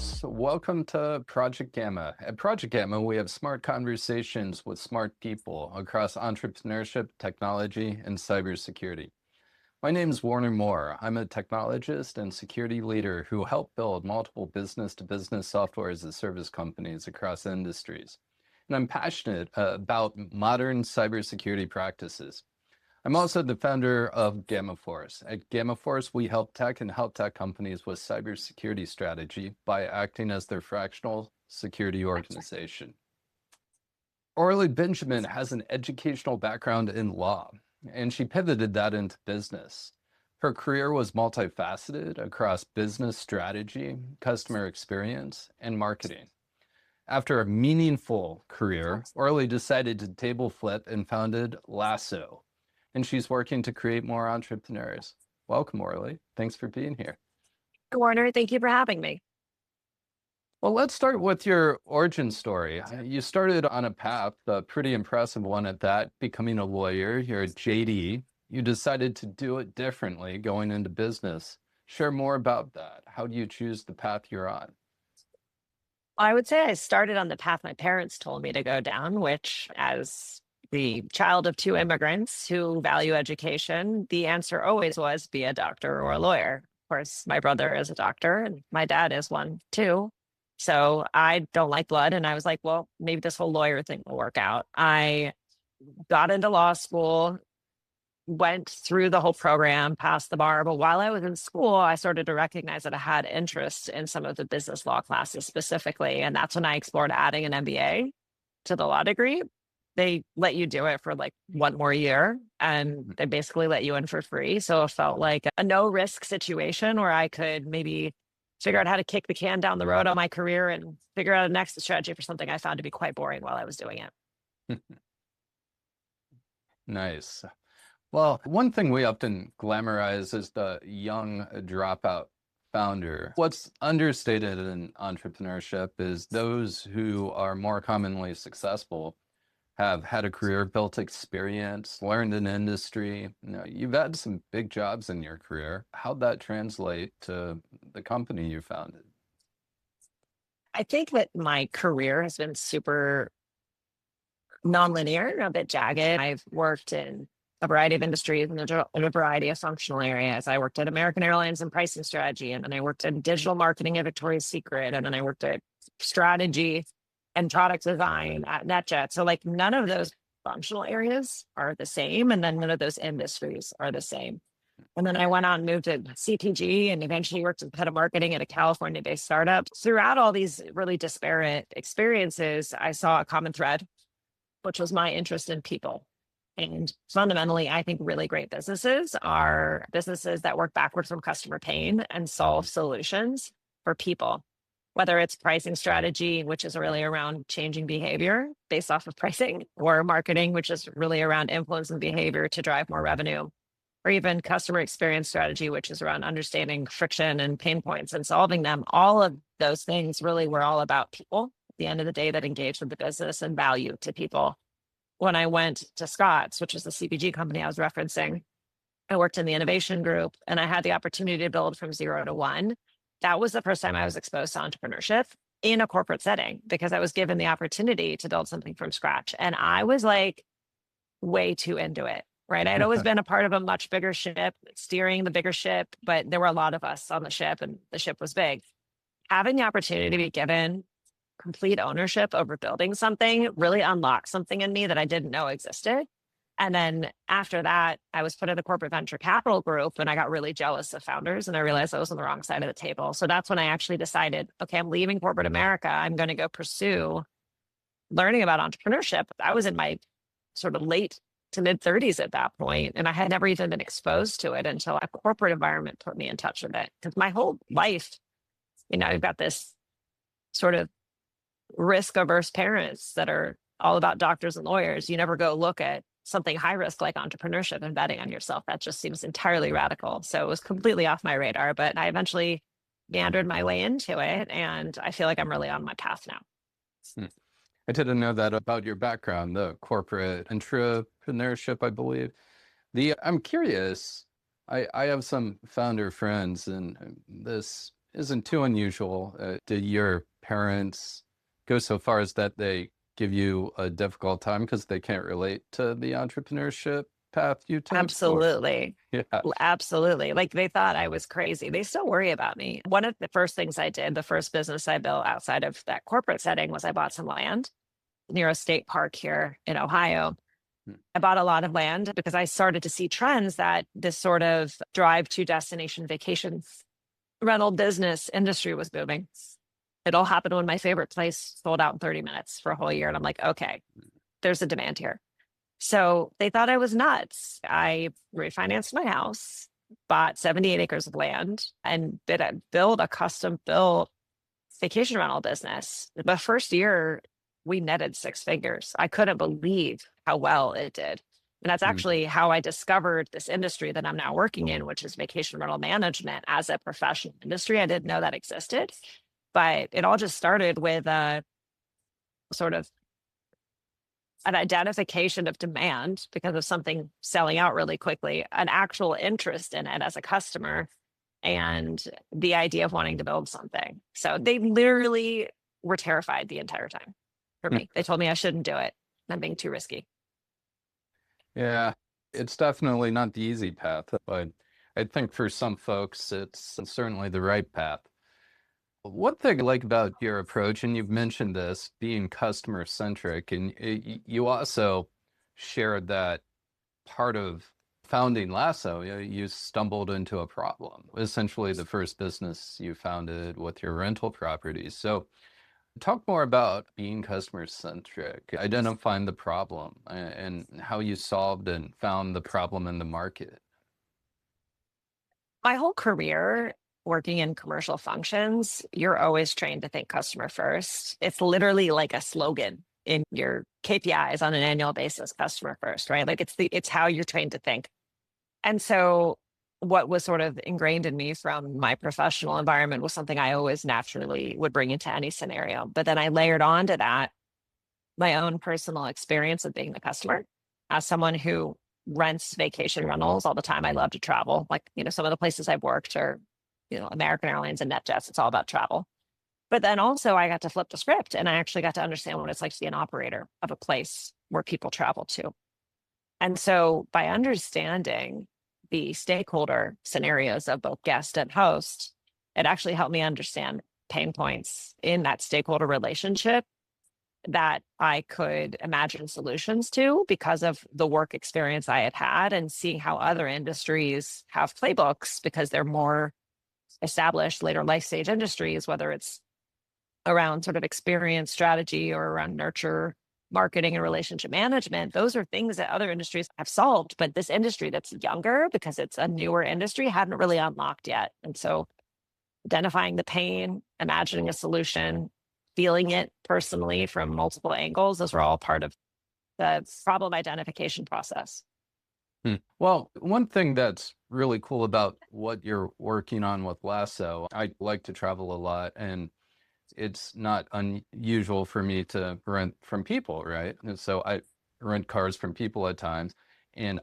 folks. Welcome to Project Gamma. At Project Gamma, we have smart conversations with smart people across entrepreneurship, technology, and cybersecurity. My name is Warner Moore. I'm a technologist and security leader who helped build multiple business-to-business software as a service companies across industries. And I'm passionate about modern cybersecurity practices. I'm also the founder of Gamma Force. At Gamma Force, we help tech and health tech companies with cybersecurity strategy by acting as their fractional security organization. Orlie Benjamin has an educational background in law, and she pivoted that into business. Her career was multifaceted across business strategy, customer experience, and marketing. After a meaningful career, Orlie decided to table flip and founded Lasoh, and she's working to create more entrepreneurs. Welcome, Orlie. Thanks for being here. Warner, thank you for having me. Well, let's start with your origin story. You started on a path, a pretty impressive one at that, becoming a lawyer. You're at JD. You decided to do it differently, going into business. Share more about that. How do you choose the path you're on? I would say I started on the path my parents told me to go down, which, as the child of two immigrants who value education, the answer always was be a doctor or a lawyer. Of course, my brother is a doctor and my dad is one too. So I don't like blood. And I was like, well, maybe this whole lawyer thing will work out. I got into law school, went through the whole program, passed the bar. But while I was in school, I started to recognize that I had interest in some of the business law classes specifically. And that's when I explored adding an MBA to the law degree. They let you do it for like one more year and they basically let you in for free. So it felt like a no risk situation where I could maybe figure out how to kick the can down the road on my career and figure out an exit strategy for something I found to be quite boring while I was doing it. Nice. Well, one thing we often glamorize is the young dropout founder. What's understated in entrepreneurship is those who are more commonly successful have had a career, built experience, learned an industry. You've had some big jobs in your career. How'd that translate to the company you founded? I think that my career has been super nonlinear, a bit jagged. I've worked in a variety of industries and in a variety of functional areas. I worked at American Airlines in pricing strategy, and then I worked in digital marketing at Victoria's Secret, and then I worked at strategy and product design at NetJet. So like none of those functional areas are the same. And then none of those industries are the same. And then I went on and moved to CPG and eventually worked as head of marketing at a California-based startup. Throughout all these really disparate experiences, I saw a common thread, which was my interest in people. And fundamentally, I think really great businesses are businesses that work backwards from customer pain and solve solutions for people. Whether it's pricing strategy, which is really around changing behavior based off of pricing, or marketing, which is really around influencing behavior to drive more revenue, or even customer experience strategy, which is around understanding friction and pain points and solving them. All of those things really were all about people at the end of the day that engage with the business and value to people. When I went to Scott's, which is the CPG company I was referencing, I worked in the innovation group and I had the opportunity to build from 0 to 1. That was the first time I was exposed to entrepreneurship in a corporate setting because I was given the opportunity to build something from scratch. And I was like way too into it, right? I'd always been a part of a much bigger ship, steering the bigger ship, but there were a lot of us on the ship and the ship was big. Having the opportunity to be given complete ownership over building something really unlocked something in me that I didn't know existed. And then after that, I was put in the corporate venture capital group and I got really jealous of founders and I realized I was on the wrong side of the table. So that's when I actually decided, okay, I'm leaving corporate America. I'm going to go pursue learning about entrepreneurship. I was in my sort of late to mid 30s at that point, and I had never even been exposed to it until a corporate environment put me in touch with it. Because my whole life, I've got this sort of risk averse parents that are all about doctors and lawyers. You never go look at something high risk like entrepreneurship and betting on yourself. That just seems entirely radical. So it was completely off my radar, but I eventually meandered my way into it. And I feel like I'm really on my path now. I didn't know that about your background, the corporate entrepreneurship, I believe. I'm curious, I have some founder friends and this isn't too unusual. Did your parents go so far as that they give you a difficult time because they can't relate to the entrepreneurship path you took? Or Absolutely. yeah. Absolutely. Like they thought I was crazy. They still worry about me. One of the first things I did, the first business I built outside of that corporate setting was I bought some land near a state park here in Ohio. Hmm. I bought a lot of land because I started to see trends that this sort of drive to destination vacation rental business industry was booming. It all happened when my favorite place sold out in 30 minutes for a whole year. And I'm like, okay, there's a demand here. So they thought I was nuts. I refinanced my house, bought 78 acres of land, and built a custom built vacation rental business. The first year, we netted six figures. I couldn't believe how well it did. And that's Hmm. actually how I discovered this industry that I'm now working in, which is vacation rental management as a professional industry. I didn't know that existed, but it all just started with a sort of an identification of demand because of something selling out really quickly, an actual interest in it as a customer, and the idea of wanting to build something. So they literally were terrified the entire time for Hmm. me. They told me I shouldn't do it. I'm being too risky. Yeah, it's definitely not the easy path, but I think for some folks, it's certainly the right path. One thing I like about your approach, and you've mentioned this, being customer centric, and you also shared that part of founding Lasso, you stumbled into a problem, essentially the first business you founded with your rental properties. So talk more about being customer centric, identifying the problem and how you solved and found the problem in the market. My whole career working in commercial functions, you're always trained to think customer first. It's literally like a slogan in your KPIs on an annual basis, customer first, right? Like it's how you're trained to think. And so what was sort of ingrained in me from my professional environment was something I always naturally would bring into any scenario. But then I layered onto that my own personal experience of being the customer as someone who rents vacation rentals all the time. I love to travel. Like, some of the places I've worked are, American Airlines and NetJets. It's all about travel. But then also I got to flip the script and I actually got to understand what it's like to be an operator of a place where people travel to. And so by understanding the stakeholder scenarios of both guest and host, it actually helped me understand pain points in that stakeholder relationship that I could imagine solutions to because of the work experience I had had and seeing how other industries have playbooks because they're more established later life stage industries, whether it's around sort of experience strategy or around nurture marketing and relationship management. Those are things that other industries have solved, but this industry that's younger because it's a newer industry hadn't really unlocked yet. And so identifying the pain, imagining a solution, feeling it personally from multiple angles, those were all part of the problem identification process. Well, one thing that's really cool about what you're working on with Lasso, I like to travel a lot, and it's not unusual for me to rent from people, right? And so I rent cars from people at times, and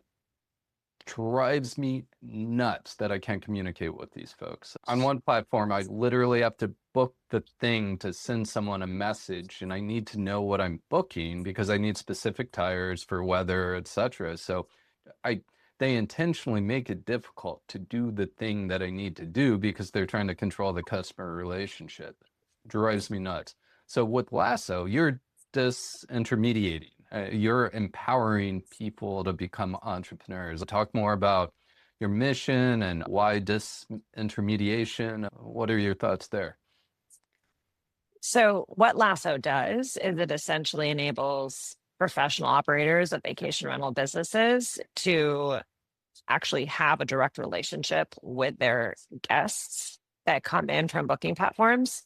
drives me nuts that I can't communicate with these folks. On one platform, I literally have to book the thing to send someone a message, and I need to know what I'm booking because I need specific tires for weather, etc. So I they intentionally make it difficult to do the thing that I need to do because they're trying to control the customer relationship. Drives me nuts. So with Lasso, you're disintermediating. You're empowering people to become entrepreneurs. Talk more about your mission and why disintermediation. What are your thoughts there? So what Lasso does is it essentially enables professional operators of vacation rental businesses to actually have a direct relationship with their guests that come in from booking platforms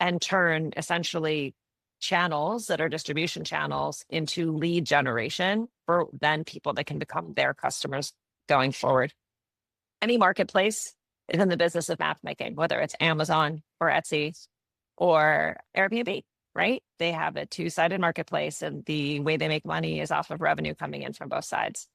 and turn essentially channels that are distribution channels into lead generation for then people that can become their customers going forward. Any marketplace is in the business of map making, whether it's Amazon or Etsy or Airbnb, right? They have a two-sided marketplace and the way they make money is off of revenue coming in from both sides.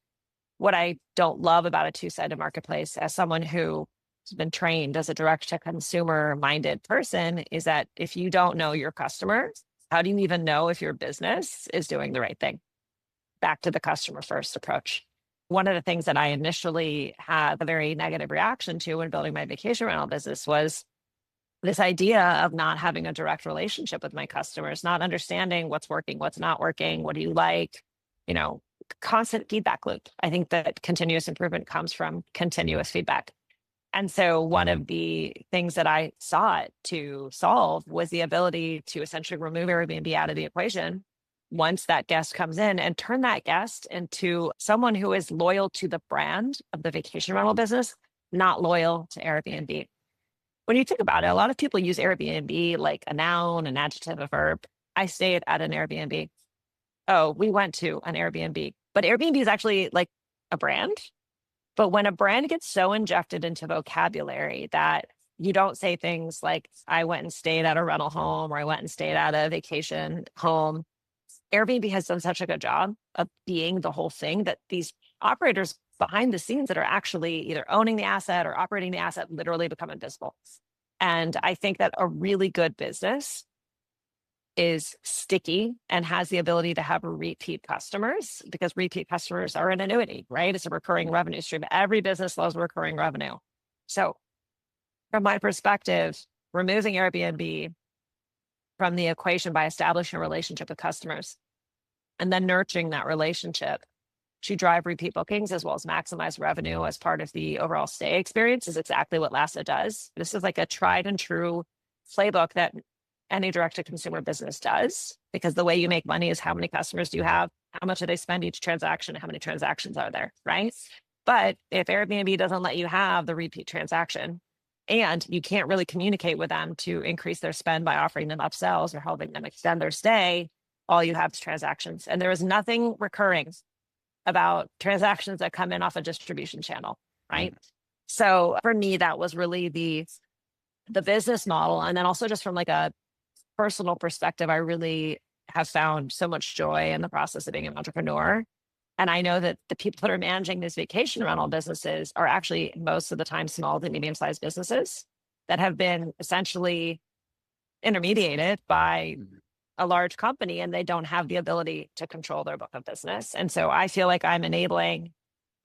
What I don't love about a two-sided marketplace as someone who been trained as a direct to consumer minded person is that if you don't know your customers, how do you even know if your business is doing the right thing? Back to the customer first approach. One of the things that I initially had a very negative reaction to when building my vacation rental business was this idea of not having a direct relationship with my customers, not understanding what's working, what's not working, what do you like, you know, constant feedback loop. I think that continuous improvement comes from continuous feedback. And so one of the things that I sought to solve was the ability to essentially remove Airbnb out of the equation once that guest comes in and turn that guest into someone who is loyal to the brand of the vacation rental business, not loyal to Airbnb. When you think about it, a lot of people use Airbnb like a noun, an adjective, a verb. I stayed at an Airbnb. Oh, we went to an Airbnb. But Airbnb is actually like a brand. But when a brand gets so injected into vocabulary that you don't say things like, I went and stayed at a rental home or I went and stayed at a vacation home, Airbnb has done such a good job of being the whole thing that these operators behind the scenes that are actually either owning the asset or operating the asset literally become invisible. And I think that a really good business is sticky and has the ability to have repeat customers because repeat customers are an annuity, right? It's a recurring revenue stream. Every business loves recurring revenue. So from my perspective, removing Airbnb from the equation by establishing a relationship with customers and then nurturing that relationship to drive repeat bookings as well as maximize revenue as part of the overall stay experience is exactly what Lasoh does. This is like a tried and true playbook that any direct-to-consumer business does, because the way you make money is how many customers do you have, how much do they spend each transaction, how many transactions are there, right? But if Airbnb doesn't let you have the repeat transaction and you can't really communicate with them to increase their spend by offering them upsells or helping them extend their stay, all you have is transactions. And there is nothing recurring about transactions that come in off a distribution channel, right? So for me, that was really the business model. And then also just from like a personal perspective, I really have found so much joy in the process of being an entrepreneur. And I know that the people that are managing these vacation rental businesses are actually most of the time small to medium-sized businesses that have been essentially intermediated by a large company, and they don't have the ability to control their book of business. And so I feel like I'm enabling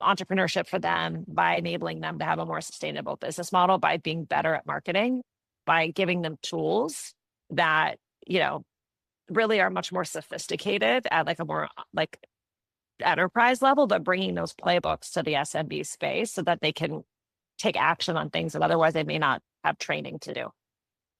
entrepreneurship for them by enabling them to have a more sustainable business model, by being better at marketing, by giving them tools that, you know, really are much more sophisticated at like a more like enterprise level, but bringing those playbooks to the SMB space so that they can take action on things that otherwise they may not have training to do.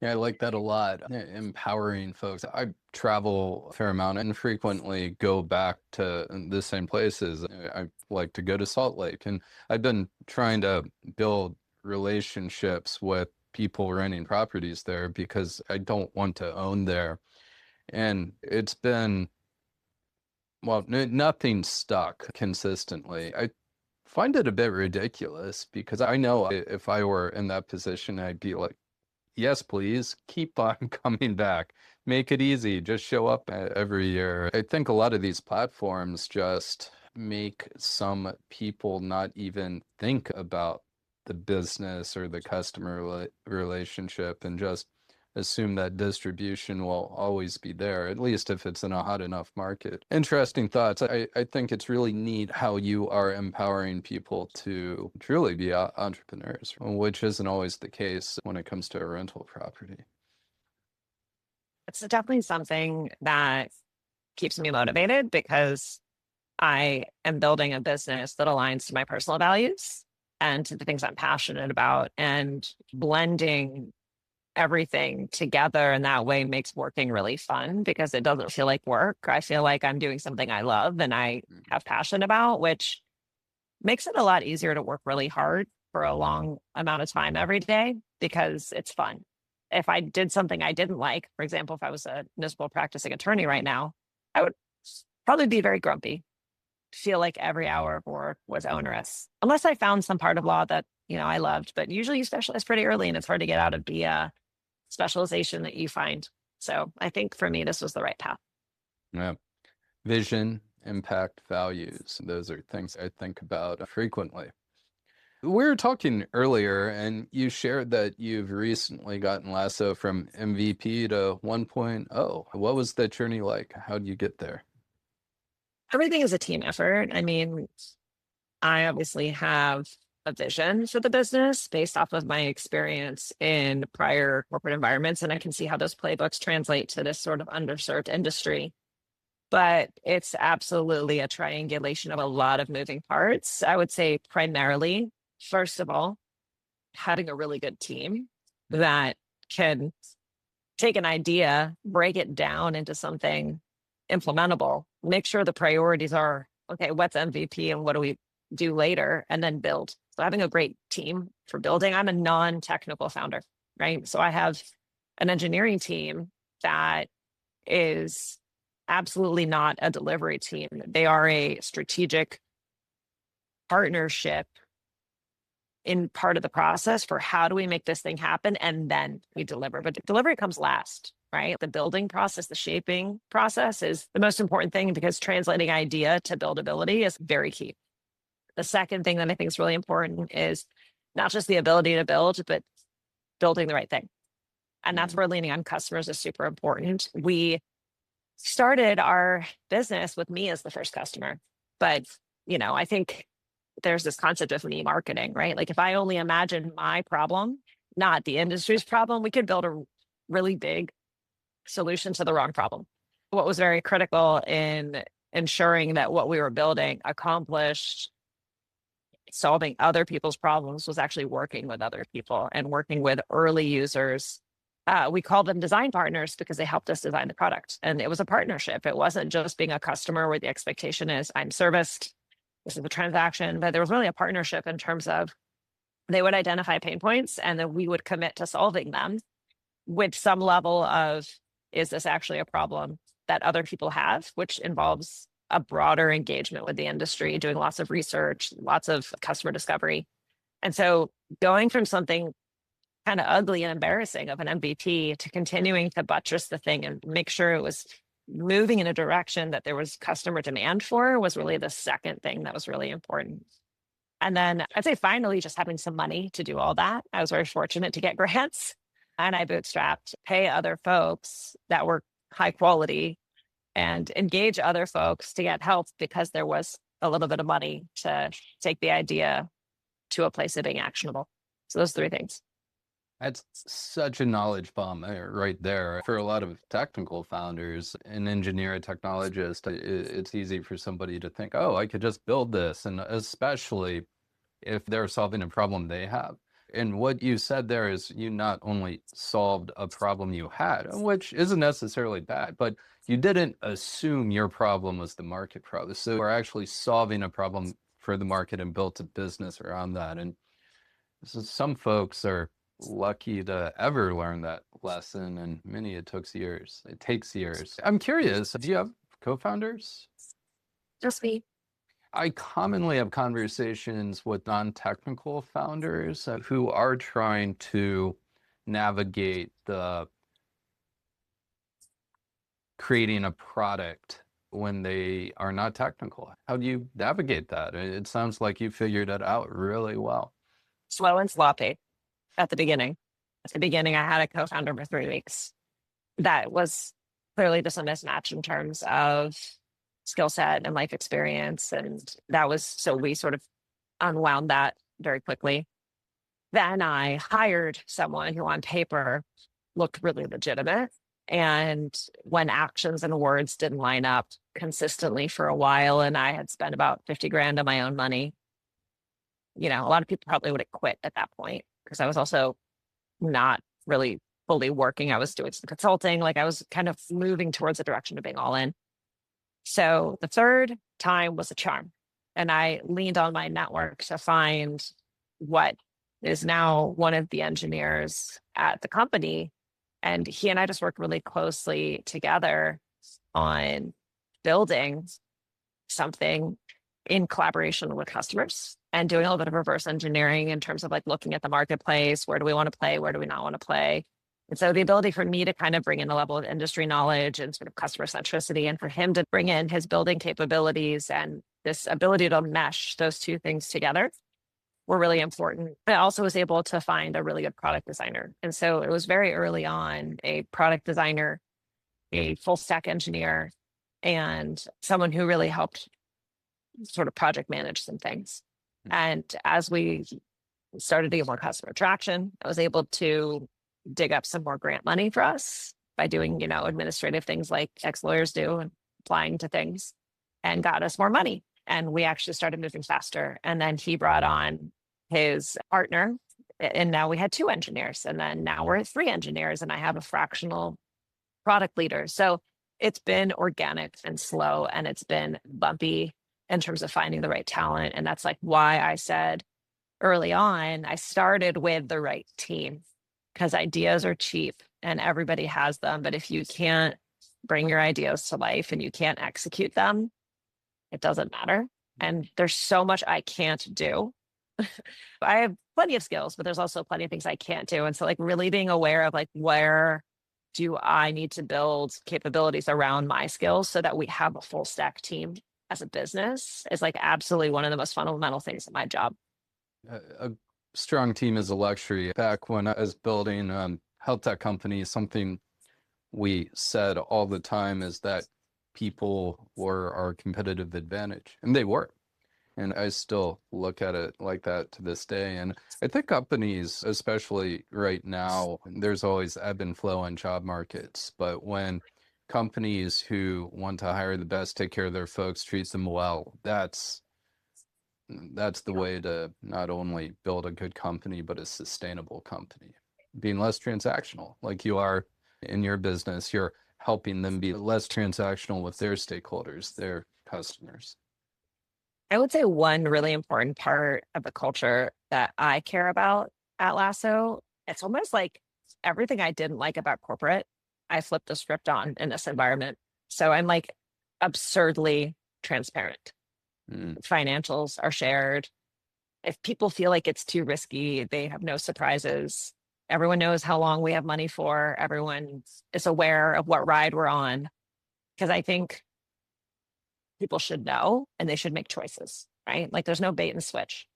Yeah, I like that a lot. Empowering folks. I travel a fair amount and frequently go back to the same places. I like to go to Salt Lake, and I've been trying to build relationships with people renting properties there because I don't want to own there. And it's been, well, nothing stuck consistently. I find it a bit ridiculous because I know if I were in that position, I'd be like, yes, please keep on coming back. Make it easy. Just show up every year. I think a lot of these platforms just make some people not even think about the business or the customer relationship and just assume that distribution will always be there, at least if it's in a hot enough market. Interesting thoughts. I think it's really neat how you are empowering people to truly be entrepreneurs, which isn't always the case when it comes to a rental property. It's definitely something that keeps me motivated because I am building a business that aligns to my personal values and to the things I'm passionate about, and blending everything together in that way makes working really fun because it doesn't feel like work. I feel like I'm doing something I love and I have passion about, which makes it a lot easier to work really hard for a long amount of time every day because it's fun. If I did something I didn't like, for example, if I was a municipal practicing attorney right now, I would probably be very grumpy, feel like every hour of work was onerous, unless I found some part of law that, you know, I loved. But usually you specialize pretty early and it's hard to get out of the specialization that you find. So I think for me, this was the right path. Yeah. Vision, impact, values. Those are things I think about frequently. We were talking earlier, and you shared that you've recently gotten Lasso from MVP to 1.0. What was that journey like? How did you get there? Everything is a team effort. I mean, I obviously have a vision for the business based off of my experience in prior corporate environments, and I can see how those playbooks translate to this sort of underserved industry. But it's absolutely a triangulation of a lot of moving parts. I would say primarily, first of all, having a really good team that can take an idea, break it down into something implementable, make sure the priorities are okay, what's MVP and what do we do later, and then build. So having a great team for building, I'm a non-technical founder, right? So I have an engineering team that is absolutely not a delivery team. They are a strategic partnership in part of the process for how do we make this thing happen, and then we deliver. But delivery comes last, right? The building process, the shaping process is the most important thing because translating idea to buildability is very key. The second thing that I think is really important is not just the ability to build, but building the right thing. And that's where leaning on customers is super important. We started our business with me as the first customer. But, I think there's this concept of me marketing, right? Like if I only imagine my problem, not the industry's problem, we could build a really big solution to the wrong problem. What was very critical in ensuring that what we were building accomplished solving other people's problems was actually working with other people and working with early users. We called them design partners because they helped us design the product. And it was a partnership. It wasn't just being a customer where the expectation is I'm serviced, this is the transaction, but there was really a partnership in terms of they would identify pain points and then we would commit to solving them with some level of, is this actually a problem that other people have, which involves a broader engagement with the industry, doing lots of research, lots of customer discovery. And so going from something kind of ugly and embarrassing of an MVP to continuing to buttress the thing and make sure it was moving in a direction that there was customer demand for was really the second thing that was really important. And then I'd say finally, just having some money to do all that. I was very fortunate to get grants and I bootstrapped, pay other folks that were high quality and engage other folks to get help because there was a little bit of money to take the idea to a place of being actionable. So those three things. That's such a knowledge bomb right there. For a lot of technical founders, an engineer, a technologist, it's easy for somebody to think, oh, I could just build this. And especially if they're solving a problem they have. And what you said there is you not only solved a problem you had, which isn't necessarily bad, but you didn't assume your problem was the market problem. So we're actually solving a problem for the market and built a business around that. And so some folks are lucky to ever learn that lesson, and many it takes years. It takes years. I'm curious, do you have co-founders? Just me. I commonly have conversations with non-technical founders who are trying to navigate the creating a product when they are not technical. How do you navigate that? It sounds like you figured it out really well. Slow and sloppy at the beginning. At the beginning, I had a co-founder for 3 weeks. That was clearly just a mismatch in terms of skill set and life experience. And that was, so we sort of unwound that very quickly. Then I hired someone who on paper looked really legitimate. And when actions and words didn't line up consistently for a while, and I had spent about 50 grand of my own money, a lot of people probably would have quit at that point because I was also not really fully working. I was doing some consulting, like I was kind of moving towards the direction of being all in. So the third time was a charm. And I leaned on my network to find what is now one of the engineers at the company. And he and I just worked really closely together on building something in collaboration with customers and doing a little bit of reverse engineering in terms of like looking at the marketplace. Where do we want to play? Where do we not want to play? And so the ability for me to kind of bring in a level of industry knowledge and sort of customer centricity, and for him to bring in his building capabilities and this ability to mesh those two things together were really important. I also was able to find a really good product designer. And so it was very early on a product designer, a full stack engineer, and someone who really helped sort of project manage some things. And as we started to get more customer traction, I was able to dig up some more grant money for us by doing, administrative things like ex-lawyers do and applying to things, and got us more money. And we actually started moving faster. And then he brought on his partner, and now we had 2 engineers. And then now we're at 3 engineers, and I have a fractional product leader. So it's been organic and slow, and it's been bumpy in terms of finding the right talent. And that's like why I said early on, I started with the right team, because ideas are cheap and everybody has them. But if you can't bring your ideas to life and you can't execute them, it doesn't matter. And there's so much I can't do. I have plenty of skills, but there's also plenty of things I can't do. And so like really being aware of like, where do I need to build capabilities around my skills so that we have a full stack team as a business is like absolutely one of the most fundamental things in my job. A strong team is a luxury. Back when I was building health tech companies, something we said all the time is that people were our competitive advantage, and they were. And I still look at it like that to this day. And I think companies, especially right now, there's always ebb and flow in job markets. But when companies who want to hire the best, take care of their folks, treat them well, that's the way to not only build a good company, but a sustainable company. Being less transactional, like you are in your business, you're helping them be less transactional with their stakeholders, their customers. I would say one really important part of the culture that I care about at Lasso, it's almost like everything I didn't like about corporate, I flipped the script on in this environment. So I'm like absurdly transparent. Financials are shared. If people feel like it's too risky, they have no surprises. Everyone knows how long we have money for. Everyone is aware of what ride we're on. Because I think people should know and they should make choices, right? Like there's no bait and switch.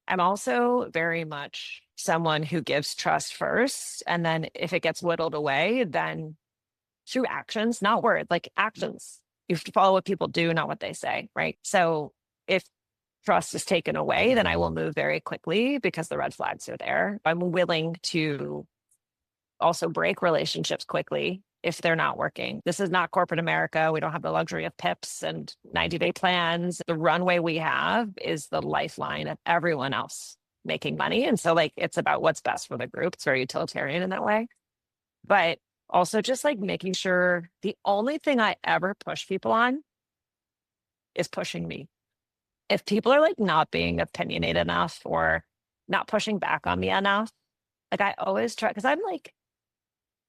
I'm also very much someone who gives trust first. And then if it gets whittled away, then through actions, not words, like actions. You have to follow what people do, not what they say, right? So if trust is taken away, then I will move very quickly because the red flags are there. I'm willing to also break relationships quickly if they're not working. This is not corporate America. We don't have the luxury of PIPs and 90-day plans. The runway we have is the lifeline of everyone else making money. And so like, it's about what's best for the group. It's very utilitarian in that way. But also just like making sure the only thing I ever push people on is pushing me. If people are like not being opinionated enough or not pushing back on me enough, like I always try, because I'm like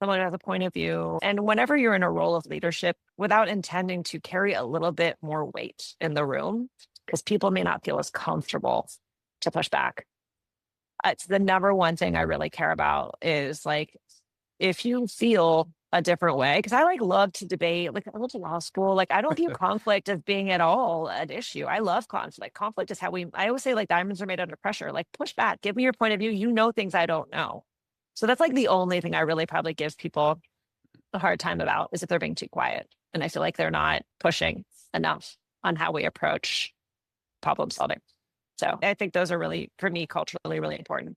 someone who has a point of view. And whenever you're in a role of leadership, without intending to carry a little bit more weight in the room, because people may not feel as comfortable to push back. It's the number one thing I really care about is like, if you feel a different way, because I like love to debate, like I went to law school, like I don't view conflict as being at all an issue. I love conflict. Conflict is how I always say like diamonds are made under pressure, like push back, give me your point of view. You know things I don't know. So that's like the only thing I really probably give people a hard time about is if they're being too quiet. And I feel like they're not pushing enough on how we approach problem solving. So I think those are really, for me, culturally really important.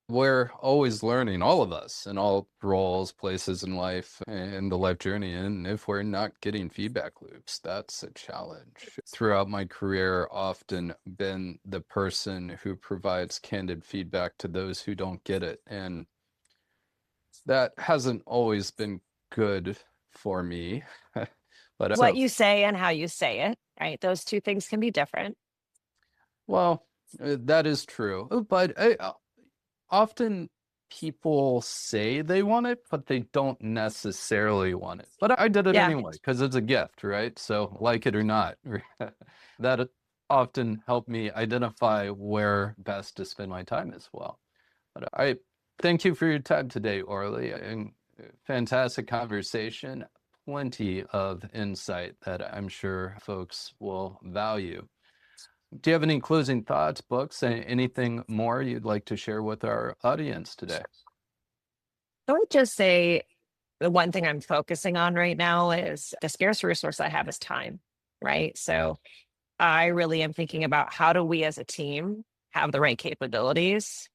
We're always learning, all of us, in all roles, places in life, and the life journey. And if we're not getting feedback loops, that's a challenge. Throughout my career, often been the person who provides candid feedback to those who don't get it. And that hasn't always been good for me. But what you say and how you say it, right? Those two things can be different. Well, that is true. But often people say they want it, but they don't necessarily want it. But I did it anyway because it's a gift, right? So like it or not, that often helped me identify where best to spend my time as well. But I thank you for your time today, Orlie. And fantastic conversation, plenty of insight that I'm sure folks will value. Do you have any closing thoughts, books, anything more you'd like to share with our audience today? I would just say the one thing I'm focusing on right now is the scarce resource I have is time, right? So I really am thinking about how do we as a team have the right capabilities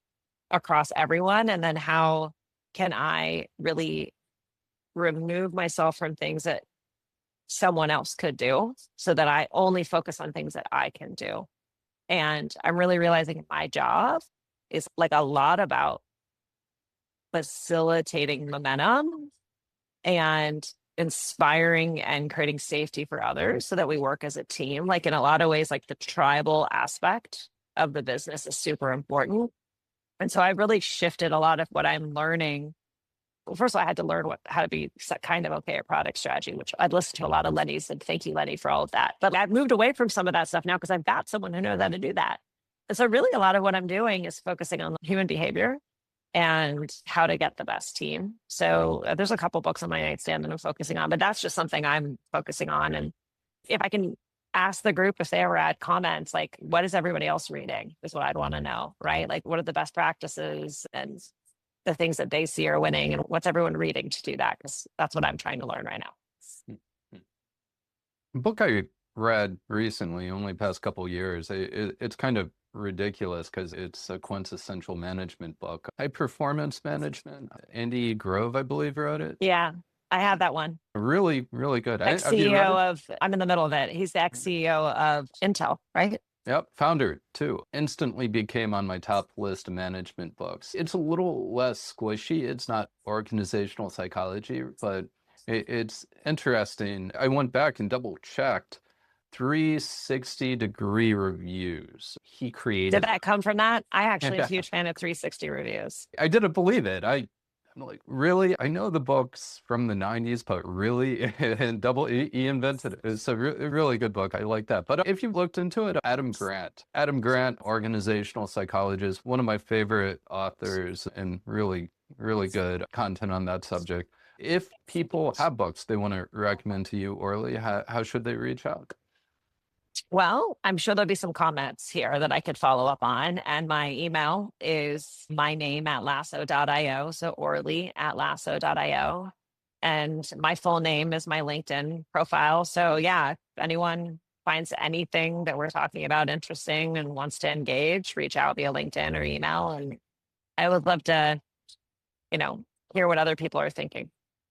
across everyone? And then how can I really remove myself from things that someone else could do so that I only focus on things that I can do? And I'm really realizing my job is like a lot about facilitating momentum and inspiring and creating safety for others so that we work as a team. Like in a lot of ways, like the tribal aspect of the business is super important. And so I really shifted a lot of what I'm learning. Well, first of all, I had to learn how to be kind of okay at product strategy, which I'd listened to a lot of Lenny's, and thank you, Lenny, for all of that. But I've moved away from some of that stuff now because I've got someone who knows how to do that. And so really a lot of what I'm doing is focusing on human behavior and how to get the best team. So there's a couple books on my nightstand that I'm focusing on, but that's just something I'm focusing on. And if I can ask the group if they ever add comments, like what is everybody else reading is what I'd want to know, right? Like what are the best practices and the things that they see are winning and what's everyone reading to do that? Because that's what I'm trying to learn right now. A book I read recently, only past couple years, it's kind of ridiculous because it's a quintessential management book. High Performance Management. Andy Grove, I believe, wrote it. Yeah, I have that one. Really, really good. Have you Ex-CEO read it? of, I'm in the middle of it. He's the ex-CEO of Intel, right? Yep, founder too. Instantly became on my top list of management books. It's a little less squishy. It's not organizational psychology, but it's interesting. I went back and double checked 360-degree reviews. He Did created. that come from that? I actually am a Yeah. huge fan of 360 reviews. I didn't believe it. I'm like, really? I know the books from the 90s, but really? And he invented it. It's a really good book. I like that. But if you've looked into it, Adam Grant, organizational psychologist, one of my favorite authors, and really, really good content on that subject. If people have books they want to recommend to you, Orly, how should they reach out? Well, I'm sure there'll be some comments here that I could follow up on. And my email is my name at lasso.io. So Orly at lasso.io. And my full name is my LinkedIn profile. So yeah, if anyone finds anything that we're talking about interesting and wants to engage, reach out via LinkedIn or email. And I would love to, hear what other people are thinking.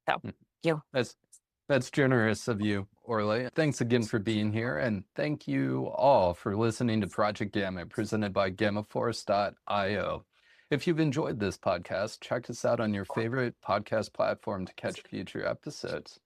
So you. That's generous of you, Orly. Thanks again for being here, and thank you all for listening to Project Gamma, presented by GammaForce.io. If you've enjoyed this podcast, check us out on your favorite podcast platform to catch future episodes.